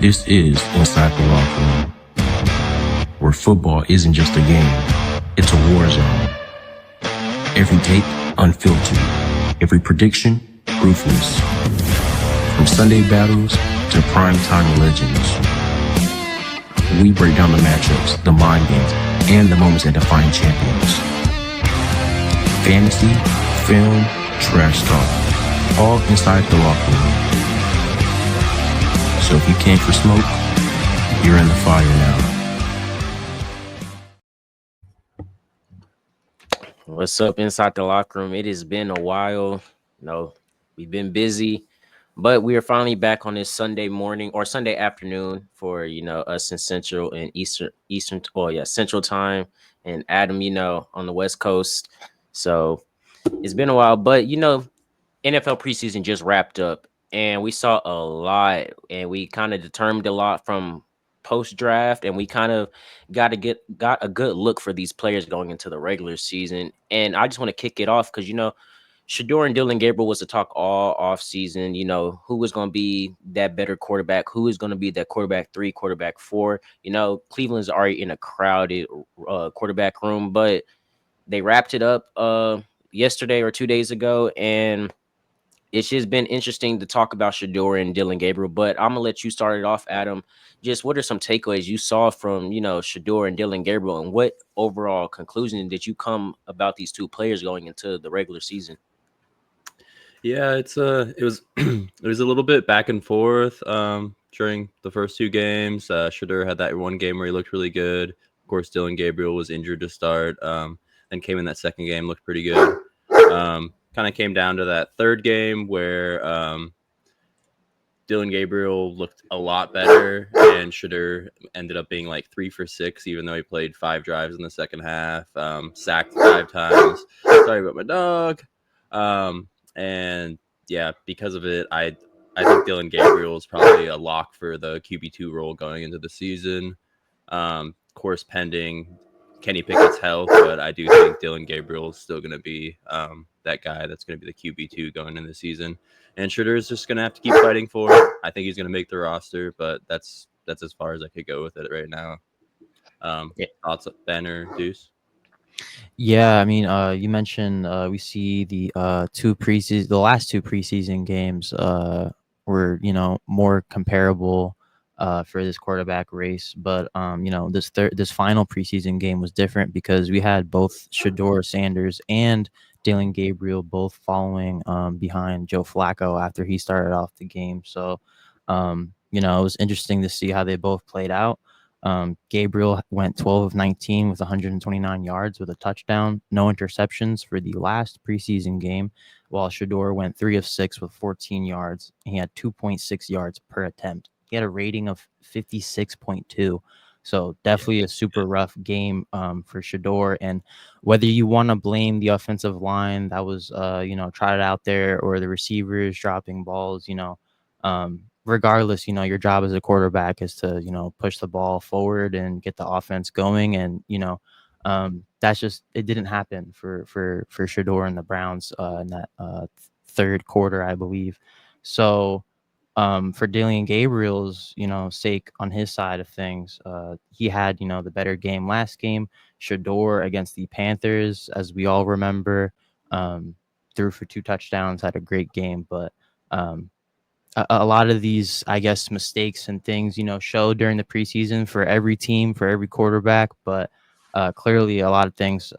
This is Inside the Locker Room, where football isn't just a game, it's a war zone. Every take, unfiltered. Every prediction, ruthless. From Sunday battles to primetime legends. We break down the matchups, the mind games, and the moments that define champions. Fantasy, film, trash talk, all inside the locker room. So if you came for smoke, you're in the fire now. What's up inside the locker room? It has been a while. We've been busy, but we are finally back on this Sunday morning or Sunday afternoon for us in Central and Eastern. Oh yeah, Central time, and Adam, on the West Coast. So it's been a while, but NFL preseason just wrapped up, and we saw a lot, and we kind of determined a lot from post draft, and we kind of got a good look for these players going into the regular season. And I just want to kick it off because Shedeur and Dillon Gabriel was to talk all off season. Who was going to be that better quarterback? Who is going to be that quarterback 3, quarterback 4? Cleveland's already in a crowded quarterback room, but they wrapped it up yesterday or 2 days ago, and it's just been interesting to talk about Shedeur and Dillon Gabriel, but I'm gonna let you start it off, Adam. Just what are some takeaways you saw from Shedeur and Dillon Gabriel, and what overall conclusion did you come about these two players going into the regular season? Yeah, it was it was a little bit back and forth during the first two games. Shedeur had that one game where he looked really good. Of course, Dillon Gabriel was injured to start, and came in that second game, looked pretty good. Kind of came down to that third game where Dillon Gabriel looked a lot better, and Shedeur ended up being like 3 for 6, even though he played 5 drives in the second half, sacked 5 times. Sorry about my dog. And yeah, because of it, I think Dillon Gabriel is probably a lock for the QB2 role going into the season. Of course, pending Kenny Pickett's health, but I do think Dillon Gabriel is still going to be that guy that's going to be the QB2 going into the season. And Shedeur is just going to have to keep fighting for it. I think he's going to make the roster, but that's as far as I could go with it right now. Thoughts, Ben or Deuce? Yeah, I mean, you mentioned we see the last two preseason games were more comparable for this quarterback race, but this final preseason game was different because we had both Shedeur Sanders and Dillon Gabriel both following behind Joe Flacco after he started off the game. So it was interesting to see how they both played out. Gabriel went 12 of 19 with 129 yards with a touchdown, no interceptions for the last preseason game, while Shedeur went 3 of 6 with 14 yards. He had 2.6 yards per attempt. He had a rating of 56.2. So definitely a super rough game for Shedeur. And whether you want to blame the offensive line that was, trotted out there, or the receivers dropping balls, regardless, your job as a quarterback is to, push the ball forward and get the offense going. And, that's just, it didn't happen for Shedeur and the Browns in that third quarter, I believe. So for Dillon Gabriel's, sake on his side of things, he had, the better game last game. Shedeur against the Panthers, as we all remember, threw for 2 touchdowns, had a great game, but a lot of these, I guess, mistakes and things, show during the preseason for every team, for every quarterback. But clearly a lot of things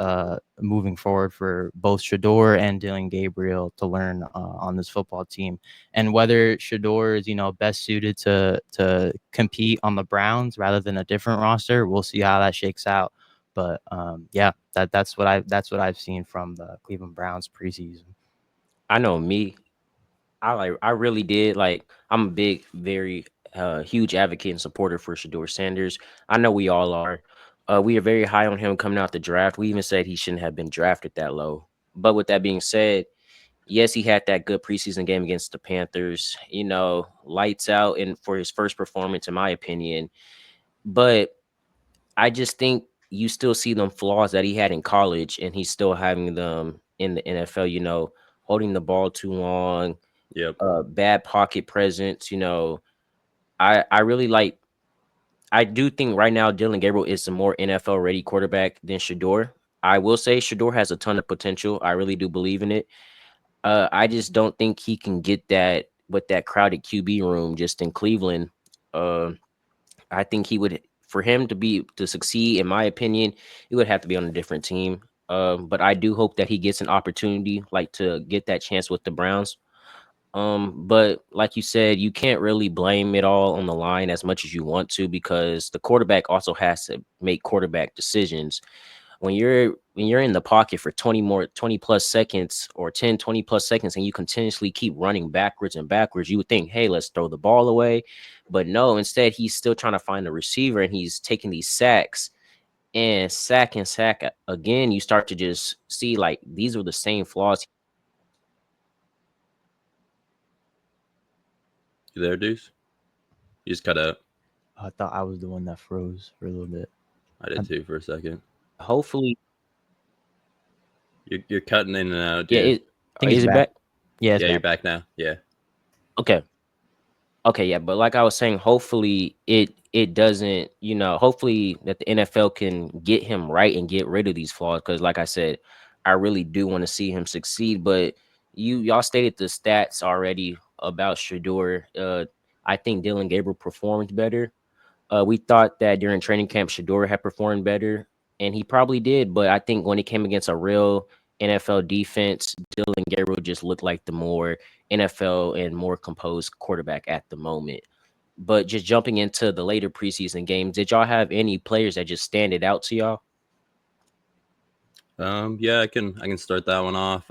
moving forward for both Shedeur and Dillon Gabriel to learn on this football team. And whether Shedeur is, best suited to compete on the Browns rather than a different roster, we'll see how that shakes out. But that's what I've seen from the Cleveland Browns preseason. I know me. I really did. I'm a big, very huge advocate and supporter for Shedeur Sanders. I know we all are. We are very high on him coming out the draft. We even said he shouldn't have been drafted that low. But with that being said, yes, he had that good preseason game against the Panthers. Lights out and for his first performance, in my opinion. But I just think you still see them flaws that he had in college, and he's still having them in the NFL. Holding the ball too long. Yep. Bad pocket presence, I really like. I do think right now Dillon Gabriel is a more NFL ready quarterback than Shedeur. I will say Shedeur has a ton of potential. I really do believe in it. I just don't think he can get that with that crowded QB room just in Cleveland. Uh, I think he would, for him to succeed, in my opinion, he would have to be on a different team. But I do hope that he gets an opportunity, like to get that chance with the Browns. But like you said, you can't really blame it all on the line as much as you want to, because the quarterback also has to make quarterback decisions. When you're in the pocket for 20 plus seconds, or 10, 20 plus seconds, and you continuously keep running backwards and backwards, you would think, hey, let's throw the ball away. But no, instead he's still trying to find a receiver, and he's taking these sacks and sack again. You start to just see like these are the same flaws. You there, Deuce? You just cut out. I thought I was the one that froze for a little bit. I did too for a second. Hopefully, You're cutting in and out, yeah. dude. I think Is it's it back. back? Yeah, it's Yeah, you're back. back now. Yeah. Okay. Okay, yeah, but like I was saying, hopefully it doesn't, hopefully that the NFL can get him right and get rid of these flaws. Because like I said, I really do want to see him succeed. But y'all stated the stats already about Shedeur. I think Dillon Gabriel performed better. We thought that during training camp, Shedeur had performed better, and he probably did. But I think when it came against a real NFL defense, Dillon Gabriel just looked like the more NFL and more composed quarterback at the moment. But just jumping into the later preseason games, did y'all have any players that just standed out to y'all? Yeah, I can start that one off.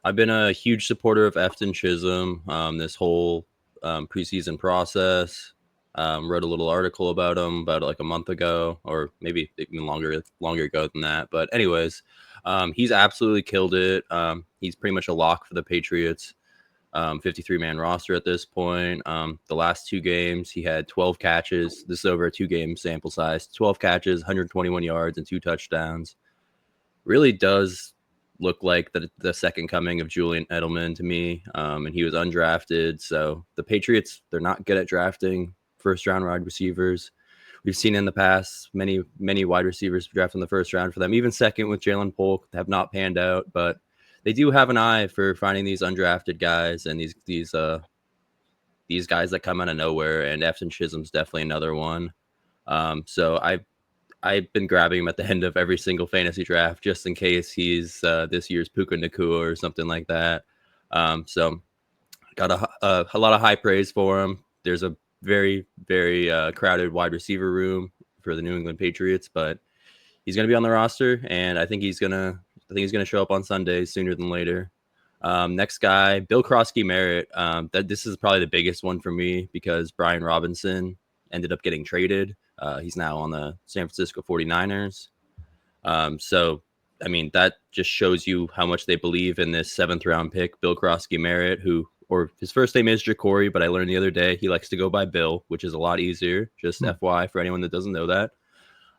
I've been a huge supporter of Efton Chisholm this whole preseason process. Wrote a little article about him about like a month ago, or maybe even longer ago than that. But anyways, he's absolutely killed it. He's pretty much a lock for the Patriots. 53-man roster at this point. The last 2 games, he had 12 catches. This is over a 2-game sample size. 12 catches, 121 yards, and 2 touchdowns. Really does look like the second coming of Julian Edelman to me. And he was undrafted. So the Patriots, they're not good at drafting first-round wide receivers. We've seen in the past many wide receivers drafted in the first round for them. Even second with Jalen Polk have not panned out, but they do have an eye for finding these undrafted guys and these guys that come out of nowhere. And Efton Chisholm's definitely another one. So I've been grabbing him at the end of every single fantasy draft just in case he's this year's Puka Nacua or something like that. So got a lot of high praise for him. There's a very, very crowded wide receiver room for the New England Patriots, but he's going to be on the roster, and I think he's going to show up on Sundays sooner than later. Next guy, Bill Krosky-Merritt. That this is probably the biggest one for me because Brian Robinson ended up getting traded. He's now on the San Francisco 49ers. So, I mean, that just shows you how much they believe in this 7th round pick, Bill Krosky-Merritt, or his first name is Jacory, but I learned the other day he likes to go by Bill, which is a lot easier. Just FY for anyone that doesn't know that.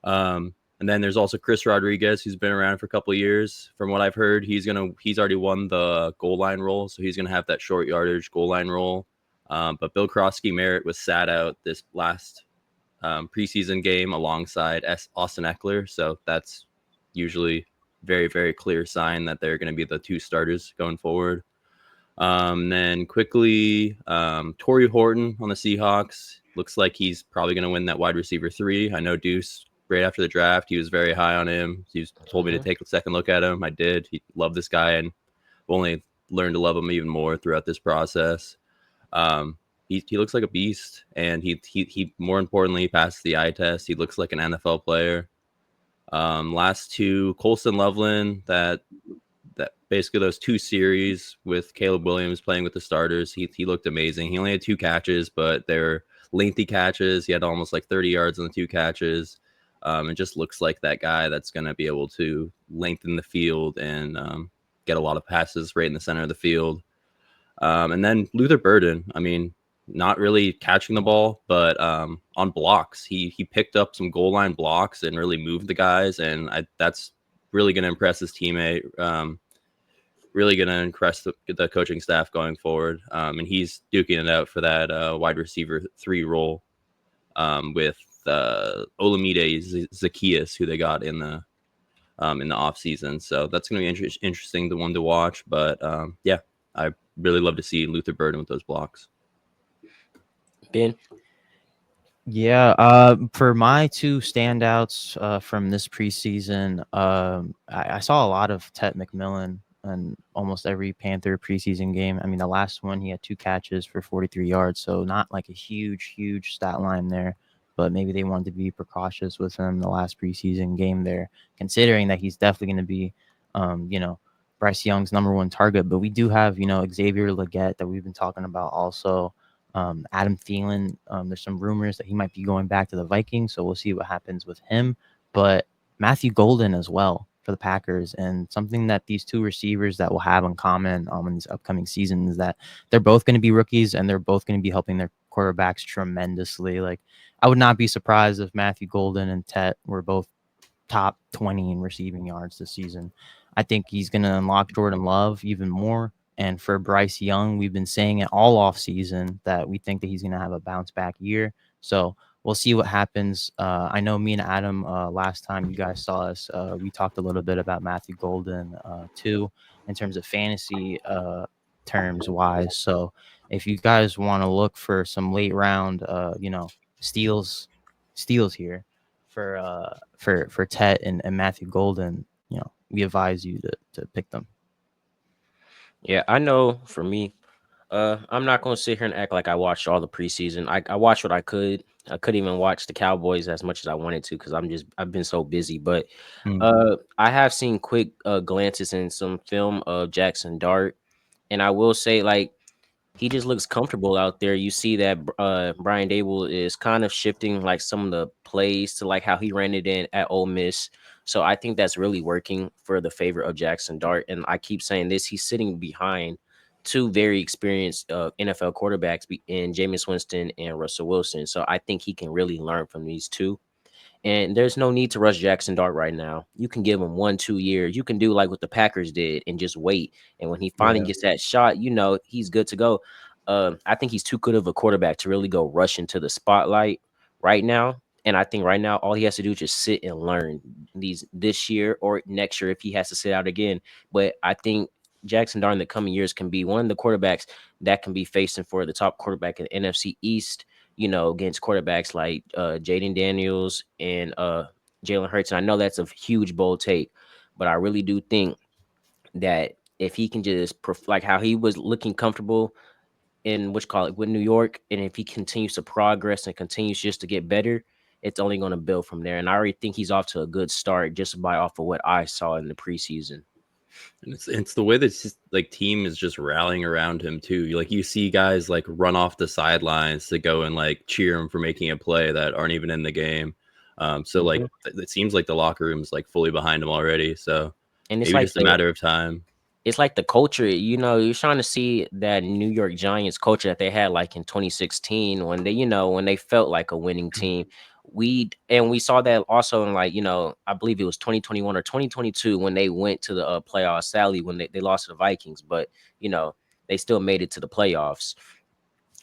And then there's also Chris Rodriguez, who's been around for a couple of years. From what I've heard, he's already won the goal line role, so he's gonna have that short yardage goal line role. But Bill Krosky-Merritt was sat out this last preseason game alongside Austin Eckler, so that's usually very, very clear sign that they're going to be the 2 starters going forward. Then quickly, Torrey Horton on the Seahawks. Looks like he's probably going to win that wide receiver 3. I know Deuce, right after the draft, he was very high on him. He told me to take a second look at him. I did. He loved this guy, and I've only learned to love him even more throughout this process. He looks like a beast, and he more importantly passed the eye test. He looks like an NFL player. Last 2, Colston Loveland, that basically those 2 series with Caleb Williams playing with the starters, he looked amazing. He only had 2 catches, but they're lengthy catches. He had almost like 30 yards on the 2 catches. It just looks like that guy that's going to be able to lengthen the field and get a lot of passes right in the center of the field. And then Luther Burden, I mean, not really catching the ball, but on blocks, he picked up some goal line blocks and really moved the guys, and that's really going to impress his teammate. really going to impress the coaching staff going forward. And he's duking it out for that wide receiver 3 role with Olamide Zacchaeus, who they got in the off season. So that's going to be interesting, the one to watch. But yeah, I really love to see Luther Burden with those blocks. Ben? Yeah, for my two standouts from this preseason, I saw a lot of Tet McMillan in almost every Panther preseason game. I mean, the last one he had 2 catches for 43 yards, so not like a huge stat line there. But maybe they wanted to be precautious with him the last preseason game there, considering that he's definitely going to be, Bryce Young's #1 target. But we do have, Xavier Legette that we've been talking about also. Adam Thielen, there's some rumors that he might be going back to the Vikings, so we'll see what happens with him. But Matthew Golden as well for the Packers, and something that these two receivers that will have in common in these upcoming seasons is that they're both going to be rookies and they're both going to be helping their quarterbacks tremendously. Like, I would not be surprised if Matthew Golden and Tet were both top 20 in receiving yards this season. I think he's going to unlock Jordan Love even more. And for Bryce Young, we've been saying it all off season that we think that he's going to have a bounce back year. So we'll see what happens. I know me and Adam, last time you guys saw us, we talked a little bit about Matthew Golden too, in terms of fantasy terms wise. So if you guys want to look for some late round, steals here for Tet and Matthew Golden, we advise you to pick them. Yeah, I know for me, I'm not going to sit here and act like I watched all the preseason. I watched what I could. I couldn't even watch the Cowboys as much as I wanted to because I've been so busy. But I have seen quick glances in some film of Jaxson Dart, and I will say, like, he just looks comfortable out there. You see that Brian Dable is kind of shifting like some of the plays to like how he ran it in at Ole Miss. So I think that's really working for the favor of Jaxson Dart. And I keep saying this, he's sitting behind 2 very experienced NFL quarterbacks in Jameis Winston and Russell Wilson. So I think he can really learn from these 2. And there's no need to rush Jaxson Dart right now. You can give him 1-2 years. You can do like what the Packers did and just wait. And when he finally gets that shot, he's good to go. I think he's too good of a quarterback to really go rush into the spotlight right now. And I think right now all he has to do is just sit and learn this year or next year if he has to sit out again. But I think Jaxson Dart in the coming years can be one of the quarterbacks that can be facing for the top quarterback in the NFC East, against quarterbacks like Jaden Daniels and Jalen Hurts. And I know that's a huge bold take, but I really do think that if he can just like how he was looking comfortable in with New York, and if he continues to progress and continues just to get better, it's only going to build from there. And I already think he's off to a good start just by off of what I saw in the preseason. And it's the way that like team is just rallying around him too. You see guys like run off the sidelines to go and like cheer him for making a play that aren't even in the game. So like it seems like the locker room is like fully behind him already. So and it's maybe like just a matter of time. It's like the culture, you're trying to see that New York Giants culture that they had like in 2016 when they felt like a winning team. We saw that also in I believe it was 2021 or 2022 when they went to the playoffs. Sadly, when they lost to the Vikings, but they still made it to the playoffs.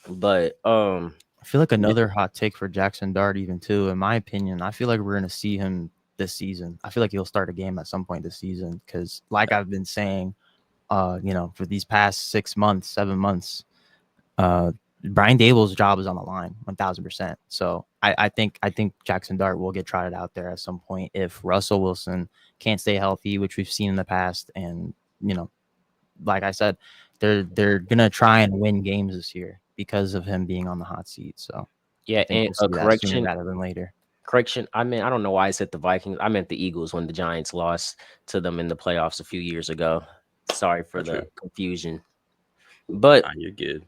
But I feel like another hot take for Jaxson Dart, even too, in my opinion, I feel like we're going to see him this season. I feel like he'll start a game at some point this season because, like I've been saying, for these past 6 months, 7 months, Brian Dable's job is on the line 1,000%. So I think Jaxson Dart will get trotted out there at some point if Russell Wilson can't stay healthy, which we've seen in the past. And, like I said, they're going to try and win games this year because of him being on the hot seat. So yeah, and we'll a correction rather than later. Correction. I mean, I don't know why I said the Vikings. I meant the Eagles when the Giants lost to them in the playoffs a few years ago. Sorry for the confusion. But you're good.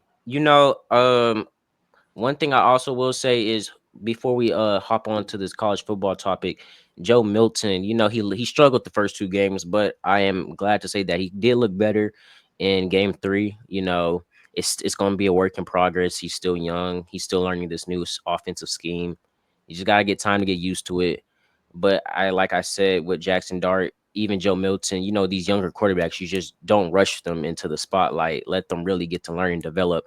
One thing I also will say is before we hop on to this college football topic, Joe Milton, he struggled the first 2 games, but I am glad to say that he did look better in game 3. It's going to be a work in progress. He's still young. He's still learning this new offensive scheme. You just got to get time to get used to it. But like I said, with Jaxson Dart, even Joe Milton, these younger quarterbacks, you just don't rush them into the spotlight. Let them really get to learn and develop.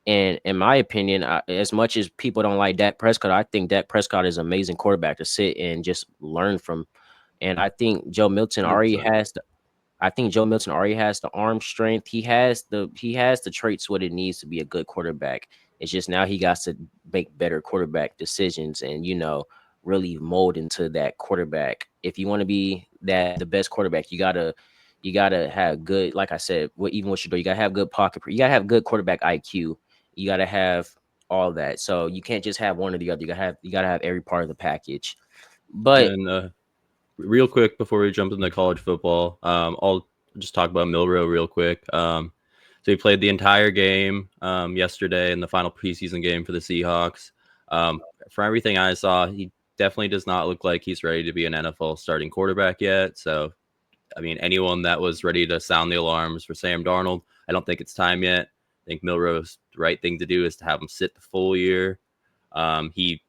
And in my opinion, as much as people don't like Dak Prescott, I think Dak Prescott is an amazing quarterback to sit and just learn from. And I think Joe Milton already 100%. has I think Joe Milton already has the arm strength. He has the traits what it needs to be a good quarterback. It's just now he got to make better quarterback decisions and really mold into that quarterback. If you want to be the best quarterback, you gotta have good, like I said, even what you do, you gotta have good pocket, you gotta have good quarterback IQ. You gotta have all that. So you can't just have one or the other. You gotta have every part of the package. But And real quick before we jump into college football, I'll just talk about Milroe real quick. So he played the entire game yesterday in the final preseason game for the Seahawks. From everything I saw, he definitely does not look like he's ready to be an NFL starting quarterback yet. So, I mean, anyone that was ready to sound the alarms for Sam Darnold, I don't think it's time yet. I think Milroe's the right thing to do is to have him sit the full year. He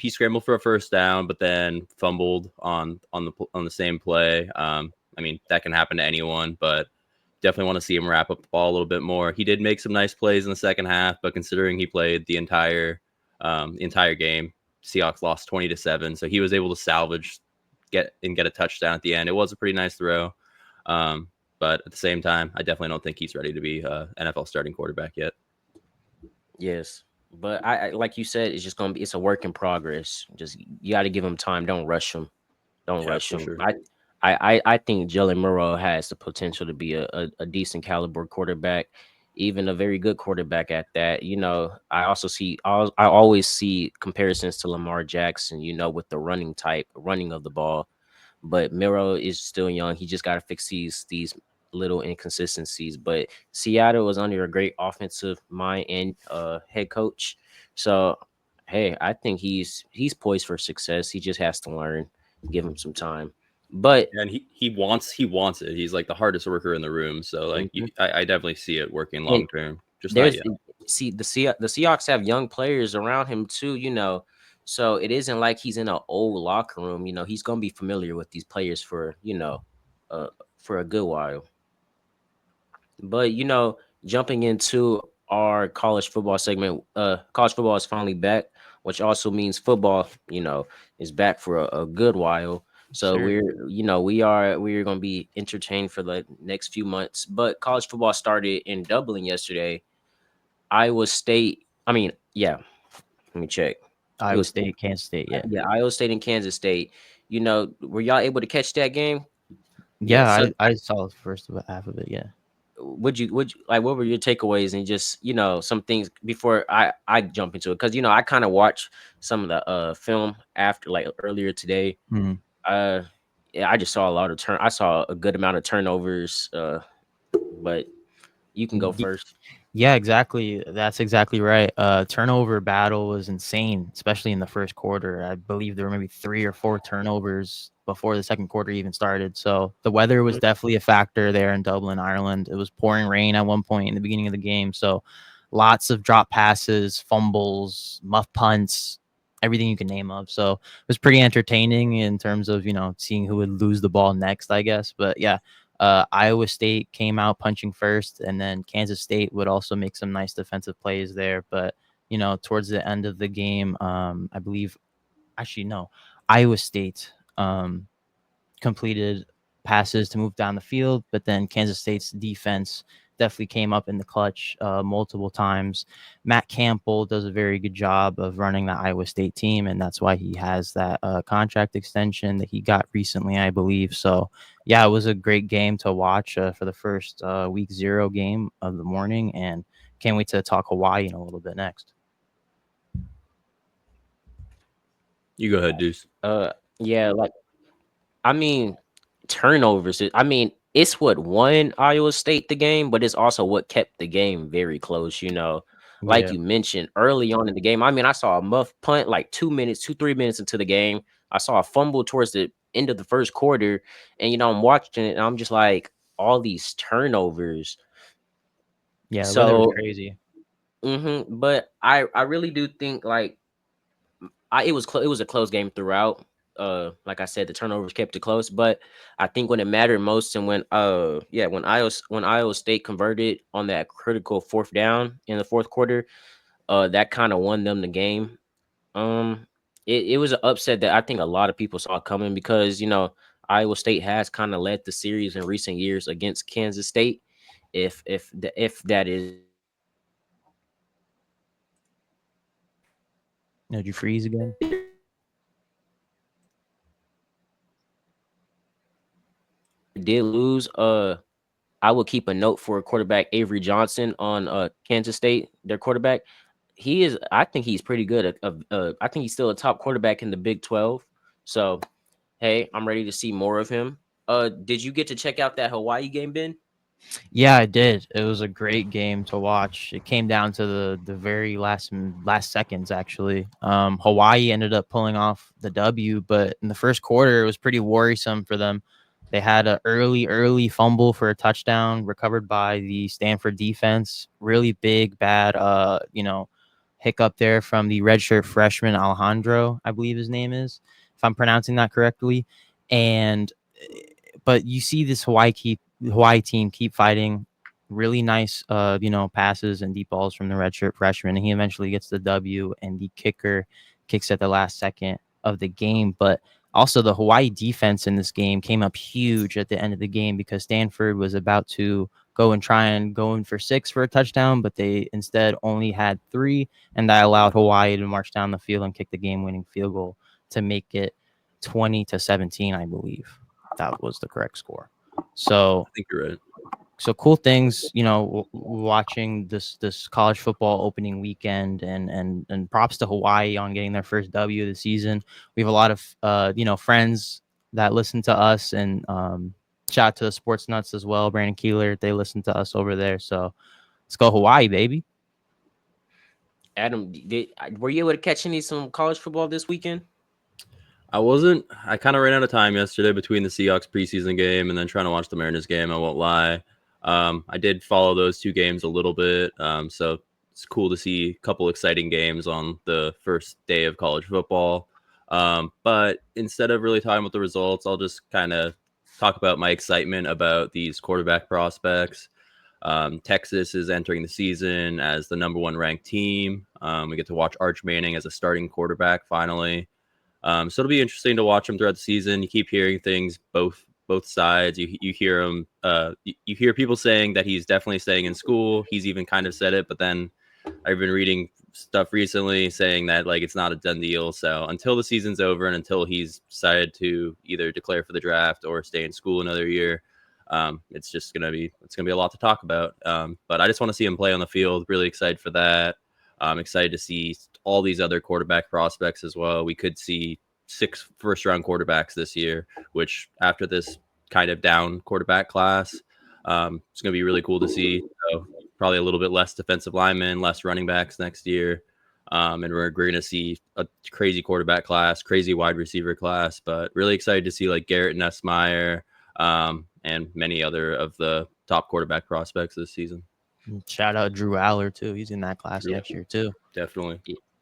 scrambled for a first down, but then fumbled on the same play. I mean, that can happen to anyone, but definitely want to see him wrap up the ball a little bit more. He did make some nice plays in the second half, but considering he played the entire game, Seahawks lost 20-7, so he was able to salvage, get a touchdown at the end. It was a pretty nice throw, but at the same time, I definitely don't think he's ready to be an NFL starting quarterback yet. yes, but I like you said, it's a work in progress. Just you got to give him time. Don't rush him. Don't Yeah, rush for him. sure. I think Jalen Murrow has the potential to be a decent caliber quarterback, even a very good quarterback at that. I always see comparisons to Lamar Jackson, with the running of the ball. But Miro is still young. He just got to fix these little inconsistencies. But Seattle was under a great offensive mind and head coach. So hey, I think he's poised for success. He just has to learn. Give him some time. But And he wants it. He's like the hardest worker in the room. So like mhm. I definitely see it working and long term. Just not there's yet. the Seahawks have young players around him too. So it isn't like he's in an old locker room. He's gonna be familiar with these players uh, for a good while. But jumping into our college football segment, college football is finally back, which also means football, is back for a good while. So Sure. we're gonna be entertained for the next few months. But college football started in Dublin yesterday. Iowa State. I mean, yeah. Let me check. It Iowa was State, Kansas State. Yeah. yeah, Iowa State and Kansas State. Were y'all able to catch that game? Yeah. Yeah, So I saw the first half of it. Yeah. would you like what were your takeaways and just some things before I jump into it, because I kind of watched some of the film after, like, earlier today. Mhm. uh yeah, I just saw I saw a good amount of turnovers, but you can go first. Yeah, exactly. That's exactly right. Turnover battle was insane, especially in the first quarter. I believe there were maybe 3 or 4 turnovers before the second quarter even started. So the weather was definitely a factor there in Dublin, Ireland. It was pouring rain at one point in the beginning of the game. So lots of drop passes, fumbles, muff punts, everything you can name of. So it was pretty entertaining in terms of, seeing who would lose the ball next, I guess. But yeah, Iowa State came out punching first, and then Kansas State would also make some nice defensive plays there. But towards the end of the game, I believe, actually no, Iowa State completed passes to move down the field, but then Kansas State's defense definitely came up in the clutch multiple times. Matt Campbell does a very good job of running the Iowa State team, and that's why he has that contract extension that he got recently, I believe. So, yeah, it was a great game to watch for the first week 0 game of the morning, and can't wait to talk Hawaii in a little bit next. You go ahead, Deuce. Yeah, like, I mean, turnovers. It's what won Iowa State the game, but it's also what kept the game very close. Like Yeah. you mentioned early on in the game. I saw a muff punt like 2 3 minutes into the game. I saw a fumble towards the end of the first quarter, and I'm watching it, and I'm just like, all these turnovers. Yeah, the weather was So, crazy. but I really do think, like, it was a close game throughout. like I said, the turnovers kept it close. But I think when it mattered most, and when Iowa State converted on that critical fourth down in the fourth quarter, that kind of won them the game. Um, it was an upset that I think a lot of people saw coming because Iowa State has kind of led the series in recent years against Kansas State. If that is Did you freeze again? did lose, I would keep a note for quarterback Avery Johnson on Kansas State, their quarterback. I think he's pretty good. I think he's still a top quarterback in the Big 12. So hey, I'm ready to see more of him. Did you get to check out that Hawaii game, Ben? Yeah, I did. It was a great game to watch. It came down to the very last seconds actually. Hawaii ended up pulling off the W, but in the first quarter it was pretty worrisome for them. They had an early fumble for a touchdown recovered by the Stanford defense. Really big bad hiccup there from the redshirt freshman Alejandro, I believe his name is, if I'm pronouncing that correctly. And but you see this Hawaii team keep fighting. Really nice, passes and deep balls from the redshirt freshman, and he eventually gets the W. And the kicker kicks at the last second of the game. But also, the Hawaii defense in this game came up huge at the end of the game because Stanford was about to go and try and go in for 6 for a touchdown, but they instead only had 3, and that allowed Hawaii to march down the field and kick the game-winning field goal to make it 20-17, I believe. That was the correct score. So I think you're right. so cool things, watching this college football opening weekend, and props to Hawaii on getting their first W of the season. We have a lot of friends that listen to us, and shout out to the Sports Nuts as well. Brandon Keeler, they listen to us over there. So let's go Hawaii, baby. Adam, were you able to catch some college football this weekend? I wasn't. I kind of ran out of time yesterday between the Seahawks preseason game and then trying to watch the Mariners game. I won't lie. I did follow those 2 games a little bit. So it's cool to see a couple exciting games on the first day of college football. But instead of really talking about the results, I'll just kind of talk about my excitement about these quarterback prospects. Texas is entering the season as the #1 ranked team. We get to watch Arch Manning as a starting quarterback finally. So it'll be interesting to watch him throughout the season. You keep hearing things both sides. You hear him. You hear people saying that he's definitely staying in school. He's even kind of said it, but then I've been reading stuff recently saying that like it's not a done deal. So until the season's over and until he's decided to either declare for the draft or stay in school another year, it's gonna be a lot to talk about. But I just want to see him play on the field. Really excited for that. I'm excited to see all these other quarterback prospects as well. We could see 6 first-round quarterbacks this year, which after this kind of down quarterback class, it's going to be really cool to see. So probably a little bit less defensive linemen, less running backs next year. And we're going to see a crazy quarterback class, crazy wide receiver class, but really excited to see like Garrett Nussmeier and many other of the top quarterback prospects this season. Shout out Drew Aller too. He's in that class next year too. Definitely.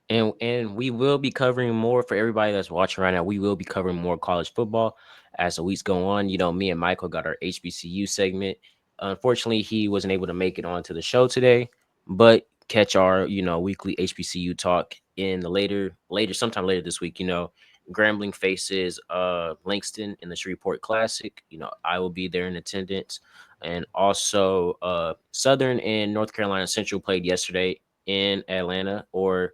And we will be covering more for everybody that's watching right now. We will be covering more college football as the weeks go on. Me and Michael got our HBCU segment. Unfortunately, he wasn't able to make it onto the show today, but catch our weekly HBCU talk in the sometime later this week. Grambling faces Langston in the Shreveport Classic. I will be there in attendance. And also Southern and North Carolina Central played yesterday in Atlanta, or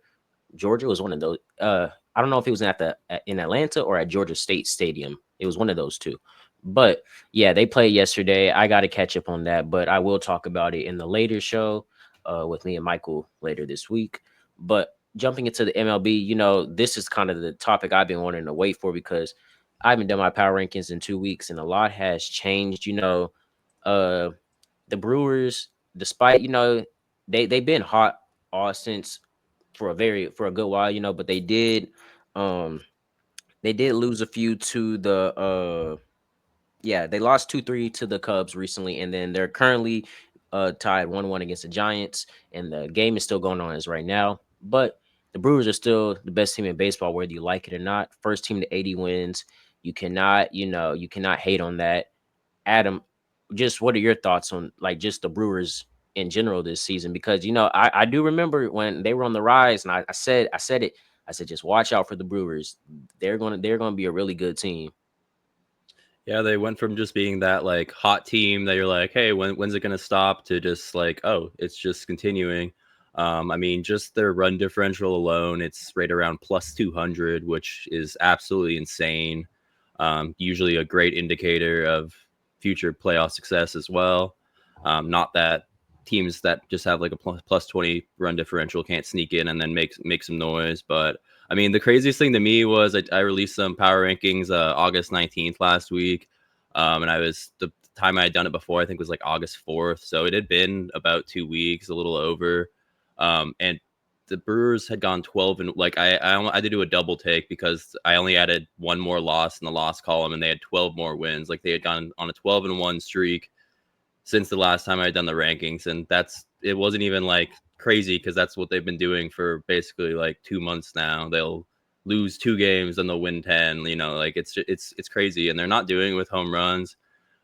Georgia was one of those. I don't know if it was in Atlanta or at Georgia State Stadium. It was one of those two. But yeah, they played yesterday. I got to catch up on that, but I will talk about it in the later show with me and Michael later this week. But jumping into the MLB, this is kind of the topic I've been wanting to wait for because I haven't done my power rankings in 2 weeks and a lot has changed. The Brewers, despite they've been hot all since for a good while, but they did lose a few to the they lost 2-3 to the Cubs recently, and then they're currently tied 1-1 against the Giants, and the game is still going on as right now. But the Brewers are still the best team in baseball, whether you like it or not. First team to 80 wins. You cannot, you cannot hate on that. Adam, just what are your thoughts on like just the Brewers in general this season? Because I do remember when they were on the rise, and I said it. I said just watch out for the Brewers. They're gonna be a really good team. Yeah, they went from just being that like hot team that you're like, hey, when's it gonna stop, to just like, oh, it's just continuing. I mean, just their run differential alone, it's right around plus 200, which is absolutely insane. Usually a great indicator of future playoff success as well. Not that teams that just have like a plus 20 run differential can't sneak in and then make some noise. But I mean, the craziest thing to me was I released some power rankings August 19th last week. And the time I had done it before, I think was like August 4th. So it had been about 2 weeks, a little over. And the Brewers had gone 12, and like I had to do a double take because I only added one more loss in the loss column, and they had 12 more wins. Like they had gone on a 12-1 streak since the last time I had done the rankings, and it wasn't even like crazy because that's what they've been doing for basically like 2 months now. They'll lose 2 games and they'll win 10. Like it's crazy, and they're not doing it with home runs.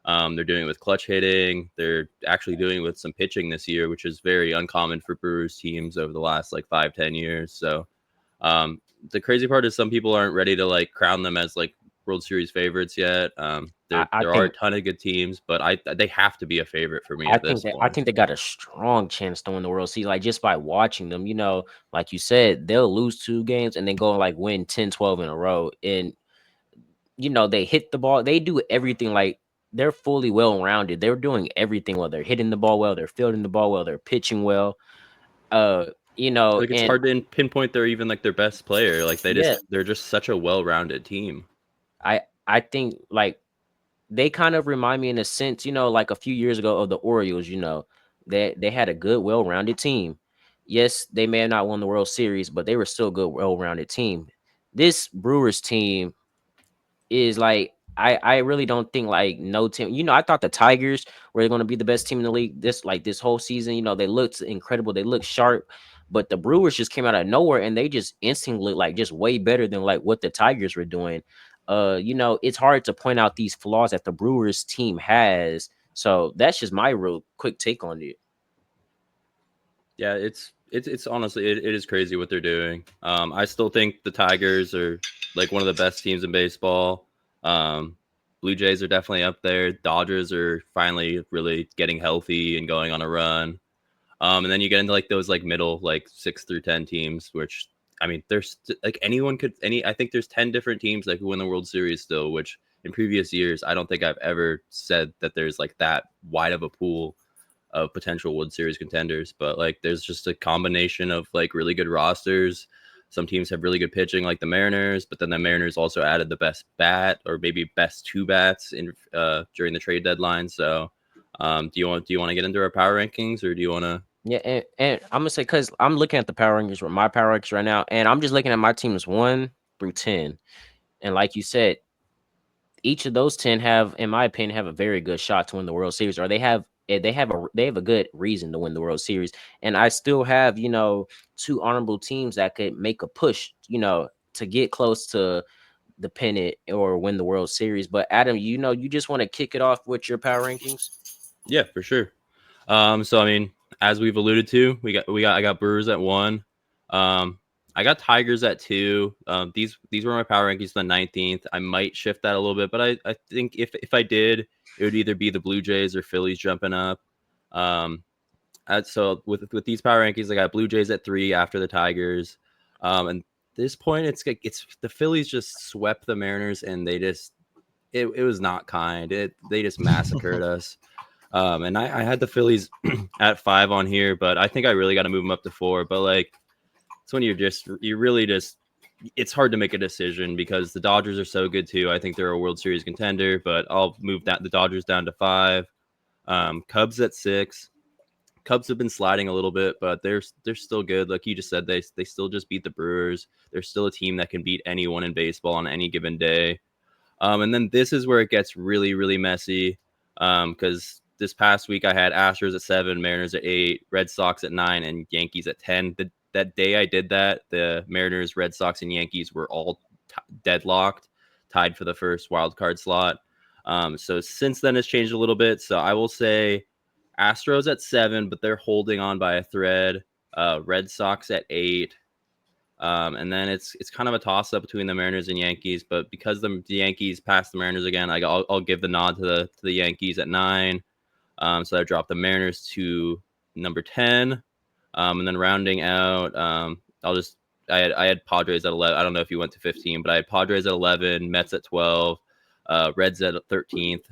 They're doing it with clutch hitting. They're actually doing it with some pitching this year, which is very uncommon for Brewers teams over the last like 5-10 years. So the crazy part is some people aren't ready to like crown them as like World Series favorites yet. There are a ton of good teams, but they have to be a favorite for me at this point. I think they got a strong chance to win the World Series, like just by watching them. Like you said, they'll lose 2 games and then go and like win 10, 12 in a row. And they hit the ball. They do everything like they're fully well-rounded. They're doing everything well. They're hitting the ball well. They're fielding the ball well. They're pitching well. Like it's hard to pinpoint they're even like their best player. Like they're just such a well-rounded team. I think like they kind of remind me in a sense, like a few years ago of the Orioles. They had a good, well-rounded team. Yes, they may have not won the World Series, but they were still a good, well-rounded team. This Brewers team is like I really don't think like no team. I thought the Tigers were going to be the best team in the league this whole season. They looked incredible. They looked sharp, but the Brewers just came out of nowhere and they just instantly looked like just way better than like what the Tigers were doing. It's hard to point out these flaws that the Brewers team has. So that's just my real quick take on it. Yeah, it's honestly it is crazy what they're doing. I still think the Tigers are like one of the best teams in baseball. Blue Jays are definitely up there. Dodgers are finally really getting healthy and going on a run. And then you get into like those like middle like 6 through 10 teams, which I mean, there's like I think there's 10 different teams that could win the World Series still, which in previous years I don't think I've ever said that there's like that wide of a pool of potential World Series contenders. But like there's just a combination of like really good rosters. Some teams have really good pitching, like the Mariners, but then the Mariners also added the best bat or maybe best 2 bats in during the trade deadline. So do you want to get into our power rankings, or do you want to? Yeah, and I'm gonna say because I'm looking at the power rankings with my power rankings right now, and I'm just looking at my teams 1 through 10, and like you said, each of those 10 have, in my opinion, have a very good shot to win the World Series, or they have a good reason to win the World Series. And I still have 2 honorable teams that could make a push, to get close to the pennant or win the World Series. But Adam, you just want to kick it off with your power rankings? Yeah, for sure. So I mean, as we've alluded to, I got Brewers at 1. I got Tigers at 2. These were my power rankings for the 19th. I might shift that a little bit, but I think if I did, it would either be the Blue Jays or Phillies jumping up. So with these power rankings, I got Blue Jays at 3 after the Tigers. And at this point, it's the Phillies just swept the Mariners, and it was not kind. They just massacred us. And I had the Phillies at 5 on here, but I think I really got to move them up to 4. But like, it's when it's hard to make a decision because the Dodgers are so good too. I think they're a World Series contender, but I'll move the Dodgers down to 5. Cubs at 6. Cubs have been sliding a little bit, but they're still good. Like you just said, they still just beat the Brewers. They're still a team that can beat anyone in baseball on any given day. And then this is where it gets really, really messy. Because this past week I had Astros at 7, Mariners at 8, Red Sox at 9, and Yankees at 10. that day I did that, the Mariners, Red Sox, and Yankees were all deadlocked, tied for the first wild card slot. So since then it's changed a little bit. So I will say Astros at 7, but they're holding on by a thread. Red Sox at 8. And then it's kind of a toss up between the Mariners and Yankees, but because the Yankees passed the Mariners again, I'll give the nod to the Yankees at 9. So I dropped the Mariners to number 10. And then rounding out, I had Padres at 11. I don't know if you went to 15, but I had Padres at 11, Mets at 12, Reds at 13th,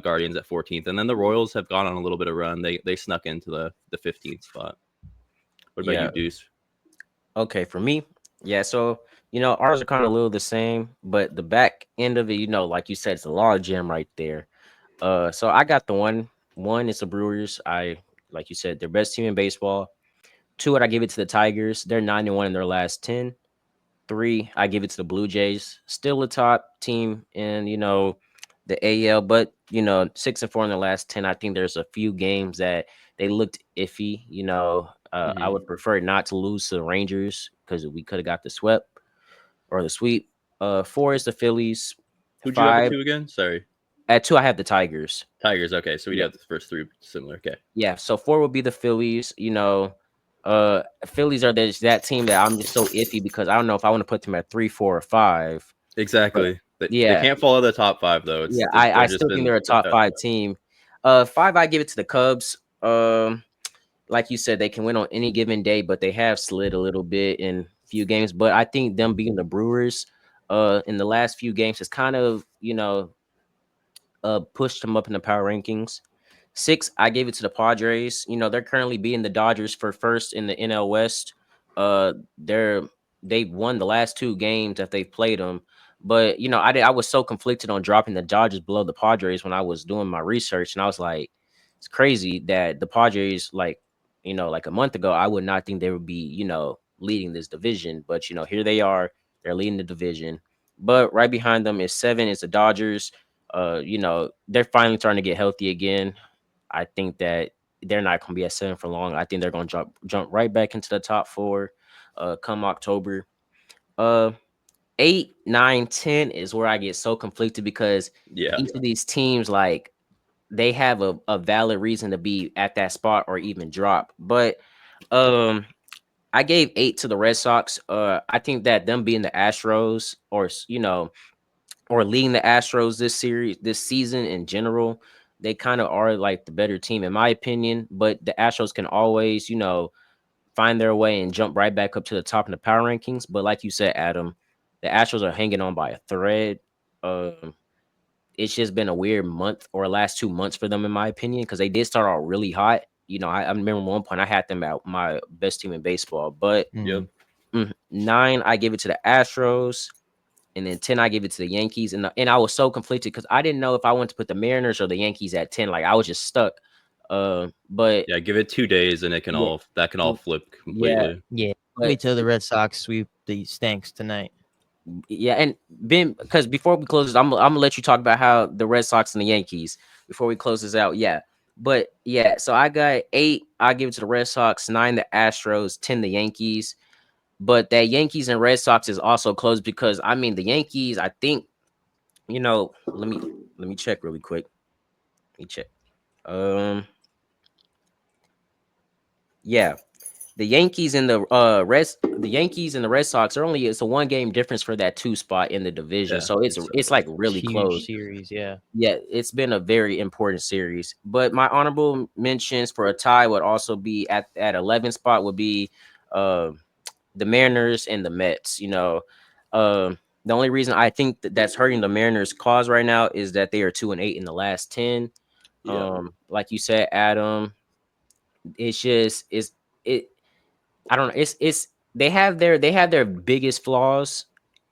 Guardians at 14th, and then the Royals have gone on a little bit of run. They snuck into the 15th spot. What about Yeah. you, Deuce? Okay, for me, yeah. So ours are kind of a little the same, but the back end of it, like you said, it's a log jam right there. So I got the one. One is the Brewers. Like you said, their best team in baseball. 2, I give it to the Tigers. They're 9-1 in their last 10. 3, I give it to the Blue Jays. Still a top team in the AL, but 6-4 in the last 10. I think there's a few games that they looked iffy. I would prefer not to lose to the Rangers because we could have got the swept or the sweep. 4 is the Phillies. Who'd you have at 5 2 again? Sorry. At 2, I have the Tigers. Tigers. Okay, so we Yeah. have the first 3 similar. Okay. Yeah, so 4 would be the Phillies. Phillies are that team that I'm just so iffy because I don't know if I want to put them at 3, 4, or 5. Exactly. They Yeah, can't follow the top 5 though. yeah, They've I just still think been they're a top 5 team. 5, I give it to the Cubs. Like you said, they can win on any given day, but they have slid a little bit in a few games. But I think them beating the Brewers, in the last few games has kind of pushed them up in the power rankings. 6, I gave it to the Padres. They're currently beating the Dodgers for first in the NL West. They've won the last 2 games that they've played them. But I was so conflicted on dropping the Dodgers below the Padres when I was doing my research, and I was like, it's crazy that the Padres, like a month ago, I would not think they would be leading this division, but here they are, they're leading the division. But right behind them is 7 is the Dodgers. They're finally starting to get healthy again. I think that they're not going to be at 7 for long. I think they're going to jump right back into the top 4 come October. 8, 9, 10 is where I get so conflicted because each of these teams, like, they have a valid reason to be at that spot or even drop. But I gave 8 to the Red Sox. I think that them being the Astros or leading the Astros this season in general, they kind of are like the better team in my opinion. But the Astros can always, find their way and jump right back up to the top in the power rankings. But like you said, Adam, the Astros are hanging on by a thread. It's just been a weird month or last 2 months for them, in my opinion, because they did start out really hot. I remember one point I had them at my best team in baseball. But 9, I gave it to the Astros. And then 10, I gave it to the Yankees. And I was so conflicted because I didn't know if I wanted to put the Mariners or the Yankees at 10. Like, I was just stuck. But yeah, give it 2 days and it can all flip completely. Yeah. But- Wait till the Red Sox sweep the Stanks tonight. yeah, and Ben, because before we close this, I'm gonna let you talk about how the Red Sox and the Yankees before we close this out. Yeah, but yeah, so I got 8. I give it to the Red Sox, 9 the Astros, 10 the Yankees. But that Yankees and Red Sox is also close because I mean the Yankees. I think let me check really quick. Let me check. Yeah. The Yankees and the Red Sox are only it's a 1-game difference for that 2 spot in the division. Yeah, So it's like really Huge close. series, yeah. Yeah, it's been a very important series. But my honorable mentions for a tie would also be at 11 spot would be the Mariners and the Mets. The only reason I think that's hurting the Mariners' cause right now is that they are 2-8 in the last 10. Like you said, Adam, it's just it. I don't know. It's they have their biggest flaws.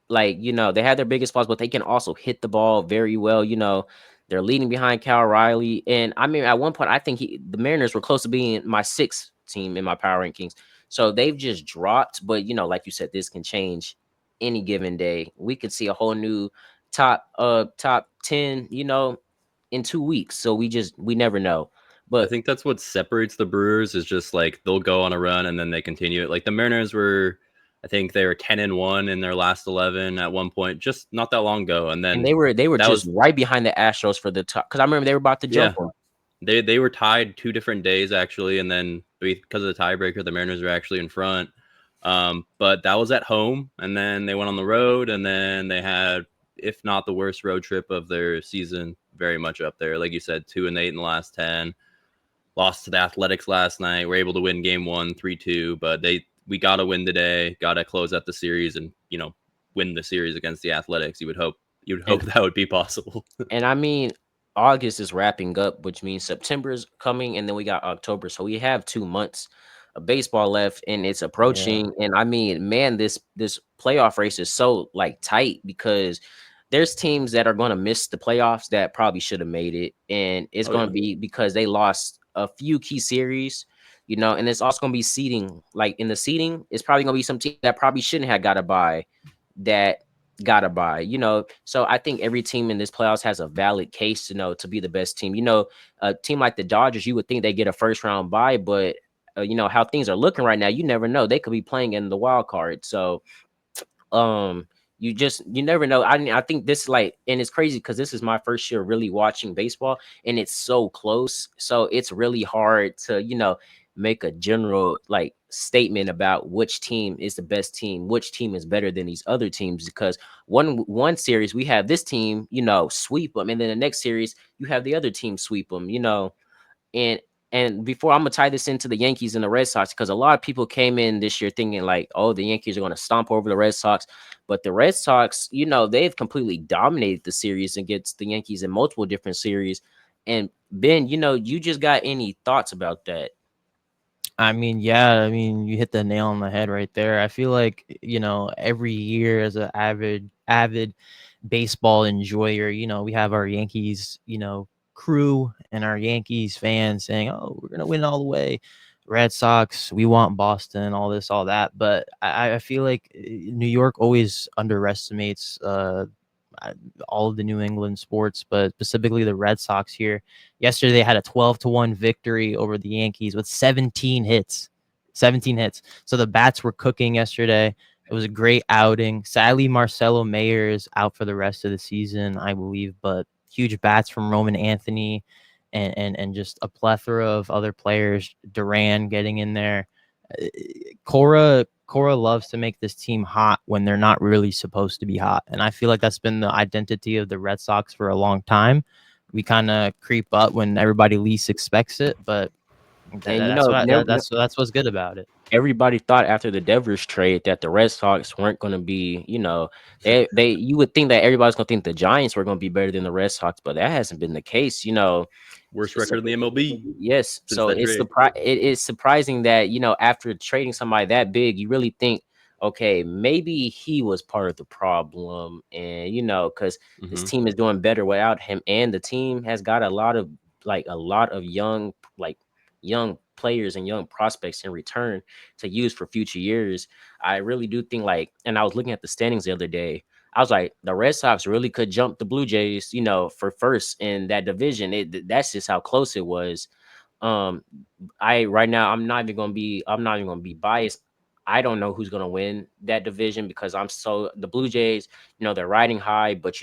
Like, they have their biggest flaws, but they can also hit the ball very well. They're leading behind Cal Raleigh. And I mean, at one point, I think the Mariners were close to being my 6th team in my power rankings. So they've just dropped. But, like you said, this can change any given day. We could see a whole new top 10, in 2 weeks. So we never know. I But think that's what separates the Brewers is just like they'll go on a run and then they continue it. Like the Mariners were, I think they were 10-1 in their last 11 at one point, just not that long ago. And then they were that just was right behind the Astros for the top, because I remember they were about to yeah. jump them. They were tied 2 different days actually, and then because of the tiebreaker, the Mariners were actually in front. But that was at home, and then they went on the road, and then they had, if not the worst road trip of their season, very much up there. Like you said, 2-8 in the last 10. Lost to the Athletics last night. We're able to win game 1, 3-2, but we got to win today. Got to close out the series and win the series against the Athletics. You'd hope And that would be possible. and I mean, August is wrapping up, which means September is coming, and then we got October. So we have 2 months of baseball left, and it's Yeah. approaching. And I mean, man, this playoff race is so like tight because there's teams that are going to miss the playoffs that probably should have made it, and it's Oh going yeah. to be because they lost a few key series. And it's also going to be seeding. Like in the seeding, it's probably going to be some team that probably shouldn't have got a bye that got to buy. So I think every team in this playoffs has a valid case to be the best team. A team like the Dodgers, you would think they get a first round bye, but how things are looking right now, you never know. They could be playing in the wild card. So um you never know. I think this, like, and it's crazy because this is my first year really watching baseball, and it's so close, so it's really hard to make a general like statement about which team is the best team, which team is better than these other teams, because one series we have this team sweep them, and then the next series you have the other team sweep them. And before, I'm gonna tie this into the Yankees and the Red Sox, because a lot of people came in this year thinking like, oh, the Yankees are gonna stomp over the Red Sox, but the Red Sox, they've completely dominated the series against the Yankees in multiple different series. And Ben, you just got any thoughts about that? I mean, yeah, I mean, you hit the nail on the head right there. I feel like, every year as an avid baseball enjoyer, we have our Yankees, crew and our Yankees fans saying, "Oh, we're going to win all the way. Red Sox, we want Boston, all this, all that." But I feel like New York always underestimates all of the New England sports, but specifically the Red Sox here. Yesterday, they had a 12-1 victory over the Yankees with 17 hits. 17 hits. So the bats were cooking yesterday. It was a great outing. Sadly, Marcelo Mayer is out for the rest of the season, I believe, but huge bats from Roman Anthony and just a plethora of other players. Duran getting in there. Cora loves to make this team hot when they're not really supposed to be hot. And I feel like that's been the identity of the Red Sox for a long time. We kind of creep up when everybody least expects it, but And that's what's good about it. everybody thought after the Devers trade that the Red Sox weren't going to be, they you would think that everybody's going to think the Giants were going to be better than the Red Sox, but that hasn't been the case. Worst record in the MLB Yes, since so that it's trade. it is surprising that after trading somebody that big, you really think, okay, maybe he was part of the problem, and because this Mm-hmm. team is doing better without him, and the team has got a lot of young players and young prospects in return to use for future years. I really do think, and I was looking at the standings the other day. I was like, the Red Sox really could jump the Blue Jays, for first in that division. That's just how close it was. Um, I right now I'm not even gonna be biased. I don't know who's gonna win that division because the Blue Jays, they're riding high, but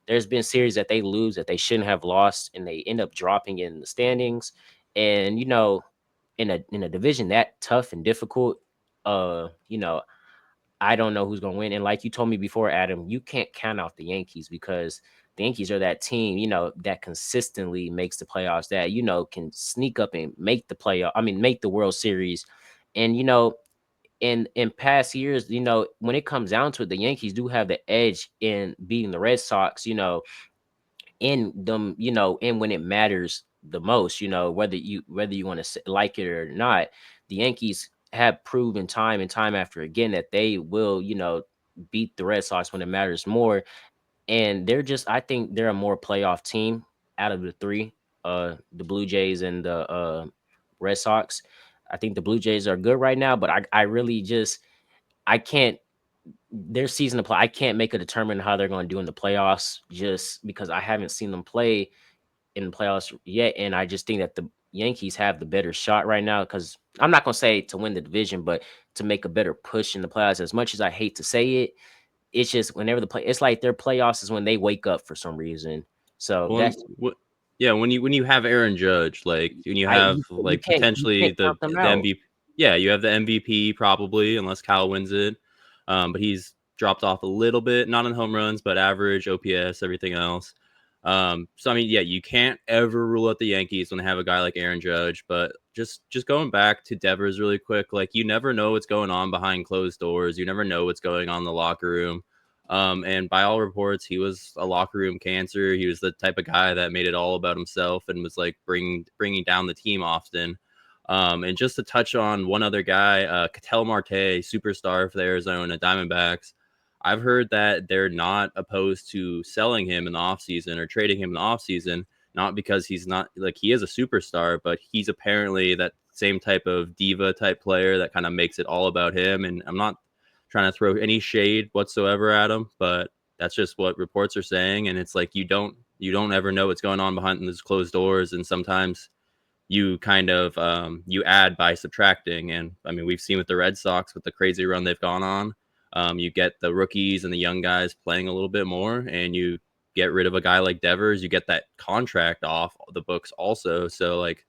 there's been series that they lose that they shouldn't have lost, and they end up dropping in the standings. And in a division that tough and difficult, uh, you know, I don't know who's going to win. And like you told me before, Adam, you can't count out the Yankees because the Yankees are that team, that consistently makes the playoffs, that, can sneak up and make the playoff. I mean, make the World Series. And, in past years, when it comes down to it, the Yankees do have the edge in beating the Red Sox, in them, and when it matters the most, whether you want to like it or not, the Yankees have proven time and time after again that they will, beat the Red Sox when it matters more. And I think they're a more playoff team out of the three, the Blue Jays and the Red Sox. I think the Blue Jays are good right now, but I really just I can't their season to play. I can't make a determine how they're going to do in the playoffs just because I haven't seen them play in the playoffs yet. And I just think that Yankees have the better shot right now, because I'm not gonna say to win the division, but to make a better push in the playoffs. As much as I hate to say it, it's just whenever it's like their playoffs is when they wake up for some reason. So Well, that's yeah, when you have Aaron Judge, like when you I have you like you potentially can't count them the out. MVP, yeah, you have the MVP probably unless Cal wins it, but he's dropped off a little bit, not in home runs, but average OPS, everything else. So I mean, yeah, you can't ever rule out the Yankees when they have a guy like Aaron Judge, but just going back to Devers really quick, like you never know what's going on behind closed doors. You never know what's going on in the locker room. And by all reports, he was a locker room cancer. He was the type of guy that made it all about himself and was like bringing down the team often. And just to touch on one other guy, Ketel Marte, superstar for the Arizona Diamondbacks. I've heard that they're not opposed to selling him in the offseason or trading him in the offseason, not because he's not like he is a superstar, but he's apparently that same type of diva type player that kind of makes it all about him. And I'm not trying to throw any shade whatsoever at him, but that's just what reports are saying. And it's like you don't ever know what's going on behind those closed doors, and sometimes you kind of you add by subtracting. And I mean, we've seen with the Red Sox with the crazy run they've gone on. You get the rookies and the young guys playing a little bit more, and you get rid of a guy like Devers. You get that contract off the books also. So like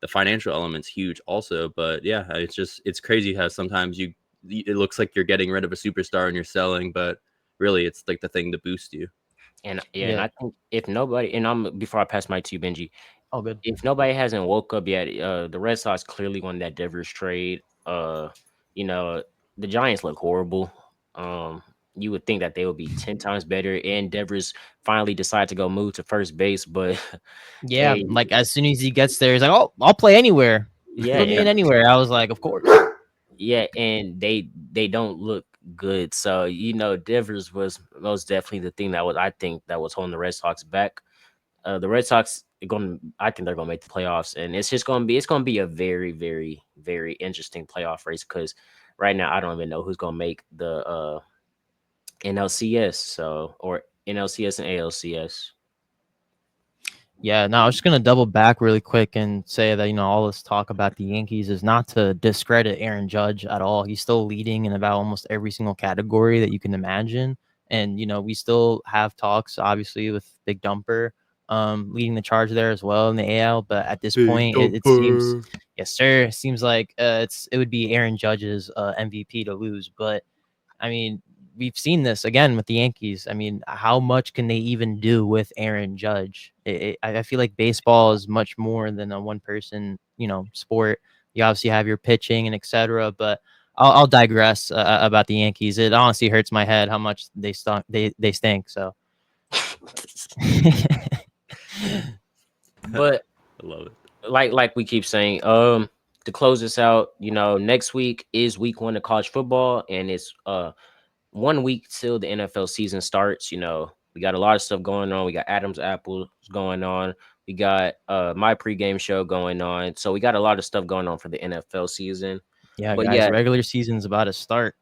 the financial element's huge also. But yeah, it's crazy how sometimes it looks like you're getting rid of a superstar and you're selling, but really it's like the thing to boost you. And yeah, and Yeah. I think if nobody, and I'm before I pass my to you, Benji, All good. if nobody hasn't woke up yet, the Red Sox clearly won that Devers trade. You know, the Giants look horrible. You would think that they would be 10 times better, and Devers finally decided to go move to first base, but Yeah, hey, like as soon as he gets there, he's like, "Oh, I'll play anywhere. yeah, Put me in and anywhere." I was like, "Of course." yeah, and they don't look good. So Devers was most definitely the thing that was I think that was holding the Red Sox back. The Red Sox are going. I think they're going to make the playoffs, and it's going to be a very, very, very interesting playoff race, because right now I don't even know who's going to make the NLCS, or NLCS and ALCS. Yeah, no, I was just gonna double back really quick and say that all this talk about the Yankees is not to discredit Aaron Judge at all. He's still leading in about almost every single category that you can imagine, and we still have talks, obviously, with Big Dumper, leading the charge there as well in the AL. But at this Big point, it seems, dumper. yes, sir, it seems like it would be Aaron Judge's MVP to lose, but. I mean, we've seen this again with the Yankees. I mean, how much can they even do with Aaron Judge? I feel like baseball is much more than a one person, sport. You obviously have your pitching and etc. But I'll digress about the Yankees. It honestly hurts my head how much they stunk. They stink. So, But I love it. like we keep saying, to close this out, next week is week 1 of college football, and it's 1 week till the NFL season starts. We got a lot of stuff going on. We got Adam's Apples going on. We got my pregame show going on. So we got a lot of stuff going on for the NFL season. yeah, But guys, yeah, regular season's about to start.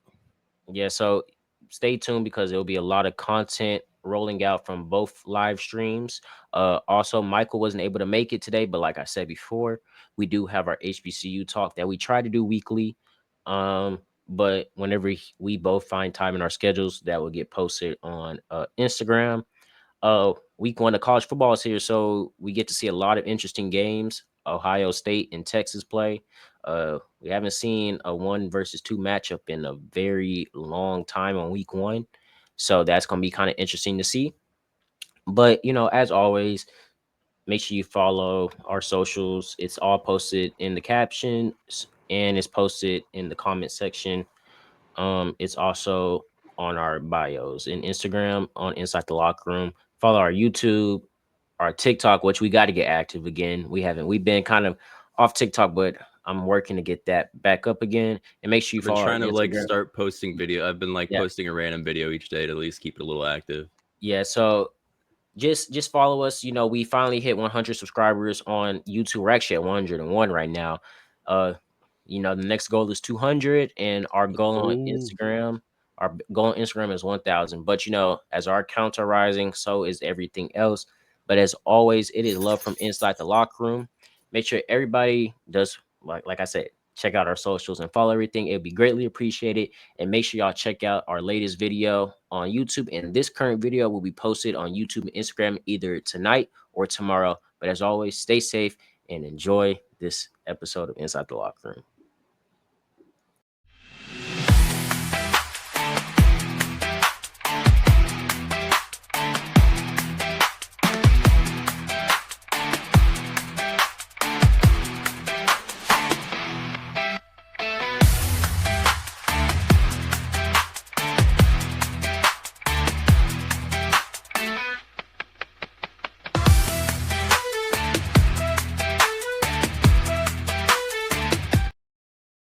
yeah. So stay tuned, because there'll be a lot of content rolling out from both live streams. Also, Michael wasn't able to make it today, but like I said before, we do have our HBCU talk that we try to do weekly. But whenever we both find time in our schedules, that will get posted on Instagram. Week 1 of college football is here, so we get to see a lot of interesting games. Ohio State and Texas play. We haven't seen a 1 versus 2 matchup in a very long time on week 1, so that's going to be kind of interesting to see. But as always, make sure you follow our socials. It's all posted in the caption, and it's posted in the comment section. It's also on our bios in Instagram, on Inside the Locker Room. Follow our YouTube, our TikTok, which we got to get active again. We've been kind of off TikTok, but I'm working to get that back up again. And make sure you I've been follow our trying to like Instagram. start posting video. I've been like Yeah, posting a random video each day to at least keep it a little active. yeah. So just follow us. We finally hit 100 subscribers on YouTube. We're actually at 101 right now. The next goal is 200, and our Let's goal on go. Instagram, is 1,000. But as our counts are rising, so is everything else. But as always, it is love from inside the locker room. make sure everybody does, like I said, check out our socials and follow everything. It would be greatly appreciated. And make sure y'all check out our latest video on YouTube. And this current video will be posted on YouTube and Instagram either tonight or tomorrow. But as always, stay safe and enjoy this episode of Inside the Locker Room.